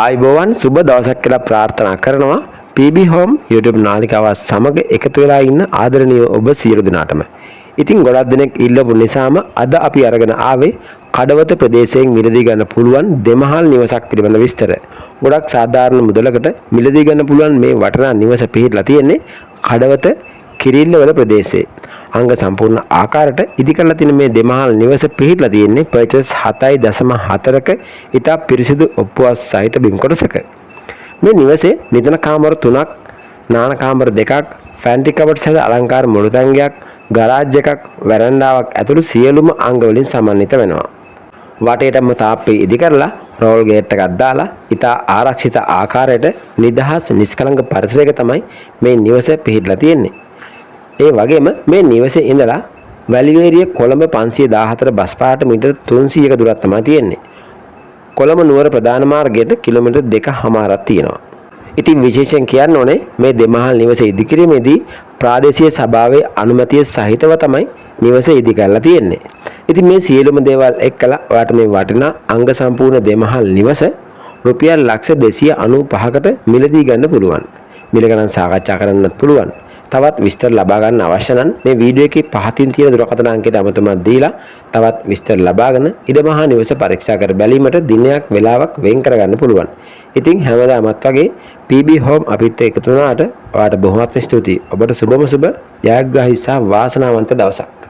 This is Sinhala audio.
ආයිබෝවන් සුබ දවසක් කියලා ප්‍රාර්ථනා කරනවා PB Home YouTube නාලිකාව සමග එකතු වෙලා ඉන්න ආදරණීය ඔබ සියලු දෙනාටම. ඉතින් ගොඩක් දෙනෙක් ඉල්ලපු නිසාම අද අපි අරගෙන ආවේ කඩවත ප්‍රදේශයෙන් මිලදී ගන්න පුළුවන් දෙමහල් නිවසක් පිළිබඳ විස්තර. ගොඩක් සාධාරණ මුදලකට මිලදී ගන්න පුළුවන් මේ වටිනා නිවස පිහිටලා තියෙන්නේ කඩවත කිරිල්ලවල ප්‍රදේශයේ. අංග සම්පූර්ණ ආකාරයට ඉදි කරලා තියෙන මේ දෙමහල් නිවස පිහිටලා තියෙන්නේ පර්චේස් 7.4ක ඉතා පිරිසිදු ඔප්පුවක් සහිත බිම් කොටසක. මේ නිවසේ නිදන කාමර 3ක්, නාන කාමර 2ක්, ෆැන්ටි කබඩ් සහිත අලංකාර මුළුතැන්ගයක්, ගරාජ් එකක්, වරණ්ඩාවක් ඇතුළු සියලුම අංග වලින් සමන්විත වෙනවා. වටේටම තාප්පේ ඉදි කරලා රෝල් ගේට් එකක් දාලා ඉතා ආරක්ෂිත ආකාරයට නිදහස් නිස්කලංක පරිසරයක තමයි මේ නිවස පිහිටලා තියෙන්නේ. ඒ වගේම මේ නිවසේ ඉඳලා වැලිවේරිය කොළඹ 514 බස් පාරට මීටර් 300ක දුරක් තමයි තියෙන්නේ. කොළඹ නුවර ප්‍රධාන මාර්ගයට කිලෝමීටර් 2කමාරක් තියෙනවා. ඉතින් විශේෂයෙන් කියන්න ඕනේ මේ දෙමහල් නිවස ඉදිකිරීමේදී ප්‍රාදේශීය සභාවේ අනුමැතිය සහිතව තමයි නිවස ඉදි කරලා තියෙන්නේ. ඉතින් මේ සියලුම දේවල් එක්කලා ඔයාලට මේ වටිනා අංග සම්පූර්ණ දෙමහල් නිවස රුපියල් ලක්ෂ 295කට මිලදී ගන්න පුළුවන්. මිල ගණන් සාකච්ඡා කරන්නත් පුළුවන්. තවත් විස්තර ලබා ගන්න අවශ්‍ය නම් මේ වීඩියෝ එකේ පහතින් තියෙන දුරකථන අංකයට අමතමත් දීලා තවත් විස්තර ලබාගෙන ඉඩමහා නිවස පරීක්ෂා කර බැලීමට දිනයක් වෙලාවක් වෙන් කරගන්න පුළුවන්. ඉතින් හැමදාමත් වගේ PB Home අපිත් එක්ක එකතු වුණාට ඔයාලට බොහොමත්ම ස්තුතියි. ඔබට සුබම සුබ ජයග්‍රාහී සහ වාසනාවන්ත දවසක්.